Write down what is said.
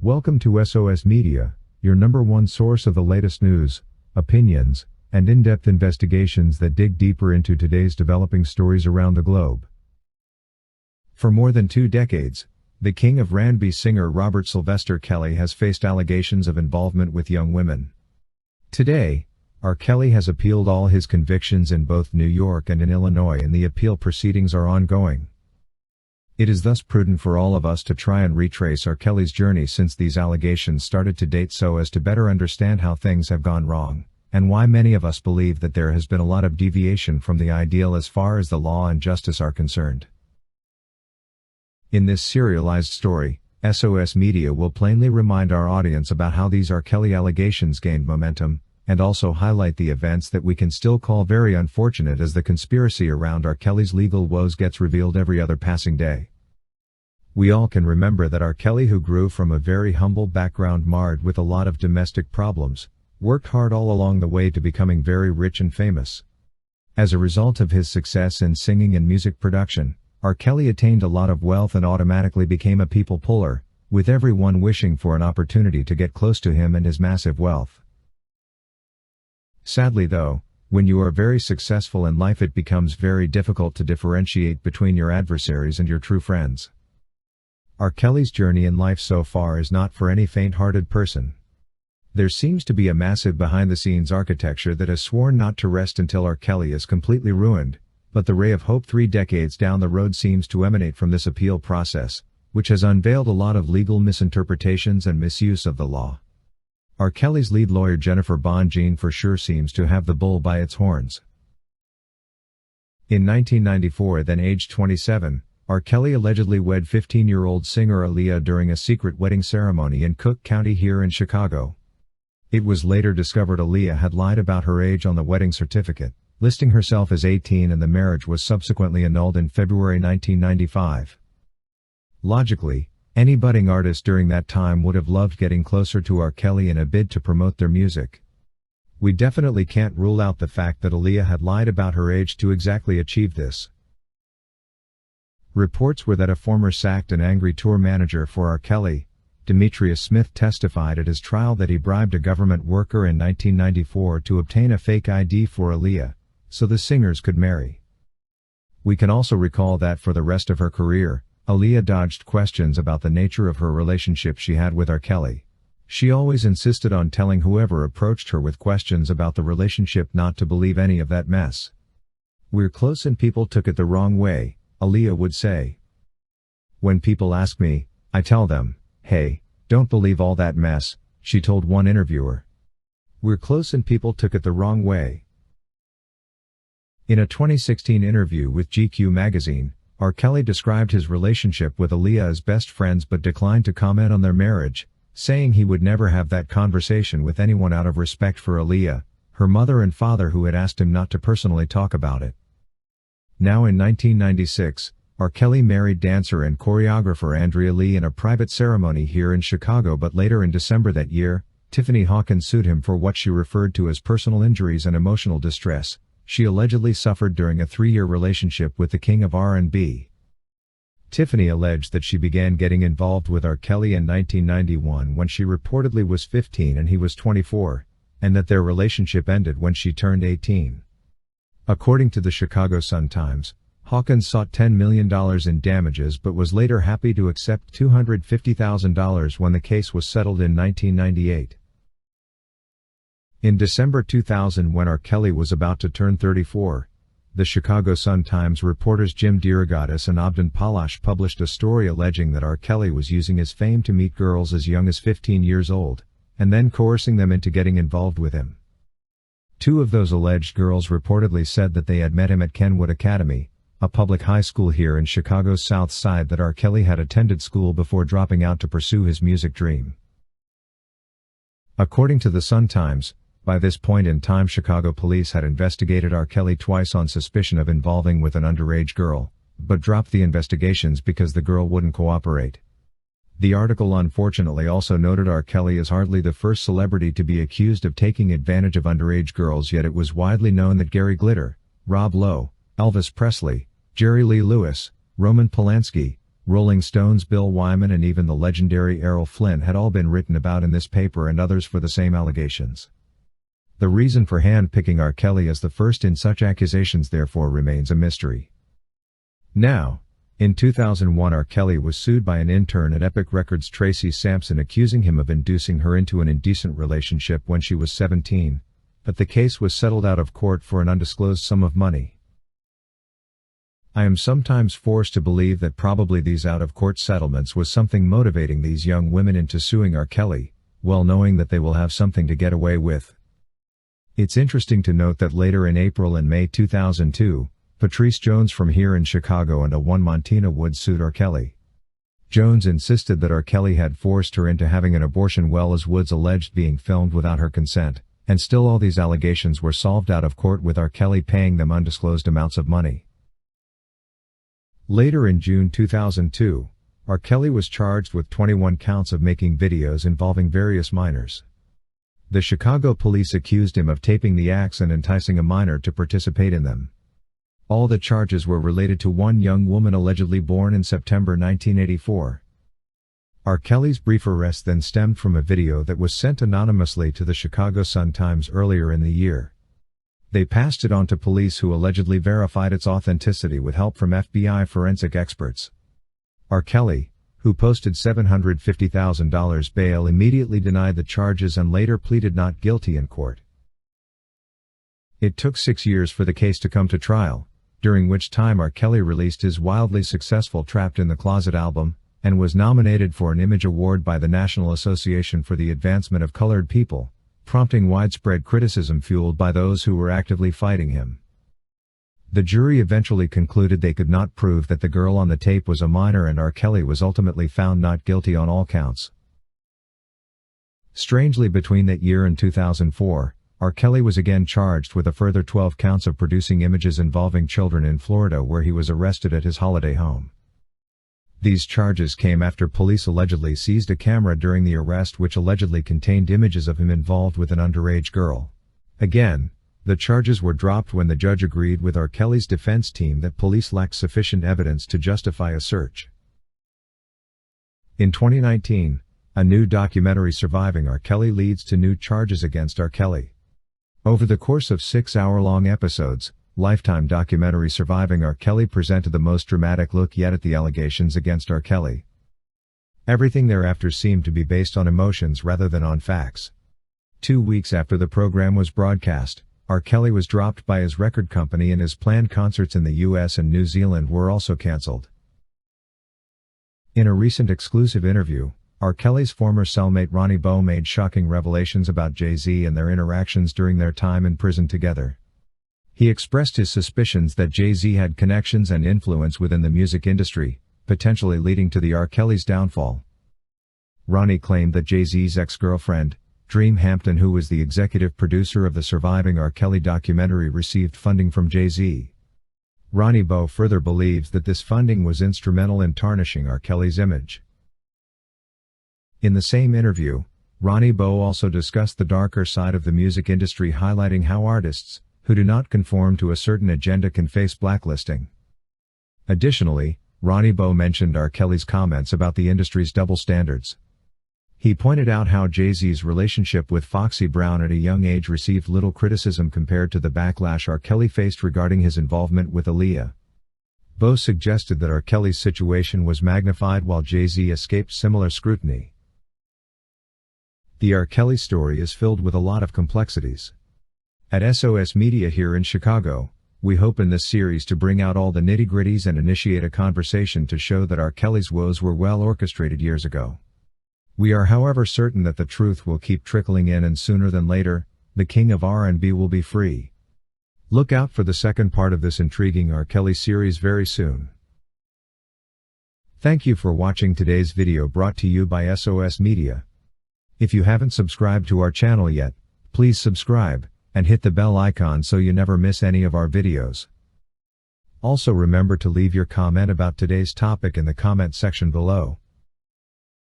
Welcome to SOS Media, your number one source of the latest news, opinions, and in-depth investigations that dig deeper into today's developing stories around the globe. For more than 2 decades, the king of R&B singer Robert Sylvester Kelly has faced allegations of involvement with young women. Today, R. Kelly has appealed all his convictions in both New York and in Illinois, and the appeal proceedings are ongoing. It is thus prudent for all of us to try and retrace R. Kelly's journey since these allegations started to date, so as to better understand how things have gone wrong, and why many of us believe that there has been a lot of deviation from the ideal as far as the law and justice are concerned. In this serialized story, SOS Media will plainly remind our audience about how these R. Kelly allegations gained momentum, and also highlight the events that we can still call very unfortunate as the conspiracy around R. Kelly's legal woes gets revealed every other passing day. We all can remember that R. Kelly, who grew from a very humble background marred with a lot of domestic problems, worked hard all along the way to becoming very rich and famous. As a result of his success in singing and music production, R. Kelly attained a lot of wealth and automatically became a people puller, with everyone wishing for an opportunity to get close to him and his massive wealth. Sadly though, when you are very successful in life, it becomes very difficult to differentiate between your adversaries and your true friends. R. Kelly's journey in life so far is not for any faint-hearted person. There seems to be a massive behind-the-scenes architecture that has sworn not to rest until R. Kelly is completely ruined, but the ray of hope 3 decades down the road seems to emanate from this appeal process, which has unveiled a lot of legal misinterpretations and misuse of the law. R. Kelly's lead lawyer Jennifer Bonjean for sure seems to have the bull by its horns. In 1994, then aged 27, R. Kelly allegedly wed 15-year-old singer Aaliyah during a secret wedding ceremony in Cook County here in Chicago. It was later discovered Aaliyah had lied about her age on the wedding certificate, listing herself as 18, and the marriage was subsequently annulled in February 1995. Logically, any budding artist during that time would have loved getting closer to R. Kelly in a bid to promote their music. We definitely can't rule out the fact that Aaliyah had lied about her age to exactly achieve this. Reports were that a former sacked and angry tour manager for R. Kelly, Demetrius Smith, testified at his trial that he bribed a government worker in 1994 to obtain a fake ID for Aaliyah, so the singers could marry. We can also recall that for the rest of her career, Aaliyah dodged questions about the nature of her relationship she had with R. Kelly. She always insisted on telling whoever approached her with questions about the relationship not to believe any of that mess. "We're close and people took it the wrong way," Aaliyah would say. "When people ask me, I tell them, hey, don't believe all that mess," she told one interviewer. "We're close and people took it the wrong way." In a 2016 interview with GQ magazine, R. Kelly described his relationship with Aaliyah as best friends but declined to comment on their marriage, saying he would never have that conversation with anyone out of respect for Aaliyah, her mother and father, who had asked him not to personally talk about it. Now in 1996, R. Kelly married dancer and choreographer Andrea Lee in a private ceremony here in Chicago, but later in December that year, Tiffany Hawkins sued him for what she referred to as personal injuries and emotional distress she allegedly suffered during a 3-year relationship with the king of R&B. Tiffany alleged that she began getting involved with R. Kelly in 1991 when she reportedly was 15 and he was 24, and that their relationship ended when she turned 18. According to the Chicago Sun-Times, Hawkins sought $10 million in damages but was later happy to accept $250,000 when the case was settled in 1998. In December 2000, when R. Kelly was about to turn 34, the Chicago Sun-Times reporters Jim DeRogatis and Abdon Palash published a story alleging that R. Kelly was using his fame to meet girls as young as 15 years old, and then coercing them into getting involved with him. 2 of those alleged girls reportedly said that they had met him at Kenwood Academy, a public high school here in Chicago's South Side that R. Kelly had attended school before dropping out to pursue his music dream. According to the Sun-Times, by this point in time Chicago police had investigated R. Kelly twice on suspicion of involving with an underage girl, but dropped the investigations because the girl wouldn't cooperate. The article unfortunately also noted R. Kelly is hardly the first celebrity to be accused of taking advantage of underage girls, yet it was widely known that Gary Glitter, Rob Lowe, Elvis Presley, Jerry Lee Lewis, Roman Polanski, Rolling Stone's Bill Wyman and even the legendary Errol Flynn had all been written about in this paper and others for the same allegations. The reason for hand-picking R. Kelly as the first in such accusations therefore remains a mystery. Now, in 2001 R. Kelly was sued by an intern at Epic Records, Tracy Sampson, accusing him of inducing her into an indecent relationship when she was 17, but the case was settled out of court for an undisclosed sum of money. I am sometimes forced to believe that probably these out-of-court settlements was something motivating these young women into suing R. Kelly, well knowing that they will have something to get away with. It's interesting to note that later in April and May 2002, Patrice Jones from here in Chicago and a one Montina Woods sued R. Kelly. Jones insisted that R. Kelly had forced her into having an abortion, well as Woods alleged being filmed without her consent, and still all these allegations were solved out of court with R. Kelly paying them undisclosed amounts of money. Later in June 2002, R. Kelly was charged with 21 counts of making videos involving various minors. The Chicago police accused him of taping the acts and enticing a minor to participate in them. All the charges were related to one young woman allegedly born in September 1984. R. Kelly's brief arrest then stemmed from a video that was sent anonymously to the Chicago Sun-Times earlier in the year. They passed it on to police, who allegedly verified its authenticity with help from FBI forensic experts. R. Kelly, who posted $750,000 bail, immediately denied the charges and later pleaded not guilty in court. It took 6 years for the case to come to trial, during which time R. Kelly released his wildly successful Trapped in the Closet album, and was nominated for an Image Award by the National Association for the Advancement of Colored People, prompting widespread criticism fueled by those who were actively fighting him. The jury eventually concluded they could not prove that the girl on the tape was a minor, and R. Kelly was ultimately found not guilty on all counts. Strangely, between that year and 2004, R. Kelly was again charged with a further 12 counts of producing images involving children in Florida, where he was arrested at his holiday home. These charges came after police allegedly seized a camera during the arrest which allegedly contained images of him involved with an underage girl. Again, the charges were dropped when the judge agreed with R. Kelly's defense team that police lacked sufficient evidence to justify a search. In 2019, a new documentary, Surviving R. Kelly, leads to new charges against R. Kelly. Over the course of 6-hour-long episodes, Lifetime documentary Surviving R. Kelly presented the most dramatic look yet at the allegations against R. Kelly. Everything thereafter seemed to be based on emotions rather than on facts. 2 weeks after the program was broadcast, R. Kelly was dropped by his record company, and his planned concerts in the US and New Zealand were also cancelled. In a recent exclusive interview, R. Kelly's former cellmate Ronnie Bowe made shocking revelations about Jay-Z and their interactions during their time in prison together. He expressed his suspicions that Jay-Z had connections and influence within the music industry, potentially leading to the R. Kelly's downfall. Ronnie claimed that Jay-Z's ex-girlfriend, Dream Hampton, who was the executive producer of the Surviving R. Kelly documentary, received funding from Jay-Z. Ronnie Bowe further believes that this funding was instrumental in tarnishing R. Kelly's image. In the same interview, Ronnie Bowe also discussed the darker side of the music industry, highlighting how artists who do not conform to a certain agenda can face blacklisting. Additionally, Ronnie Bowe mentioned R. Kelly's comments about the industry's double standards. He pointed out how Jay-Z's relationship with Foxy Brown at a young age received little criticism compared to the backlash R. Kelly faced regarding his involvement with Aaliyah. Bowe suggested that R. Kelly's situation was magnified while Jay-Z escaped similar scrutiny. The R. Kelly story is filled with a lot of complexities. At SOS Media here in Chicago, we hope in this series to bring out all the nitty-gritties and initiate a conversation to show that R. Kelly's woes were well orchestrated years ago. We are, however, certain that the truth will keep trickling in, and sooner than later, the king of R&B will be free. Look out for the second part of this intriguing R. Kelly series very soon. Thank you for watching today's video brought to you by SOS Media. If you haven't subscribed to our channel yet, please subscribe, and hit the bell icon so you never miss any of our videos. Also remember to leave your comment about today's topic in the comment section below.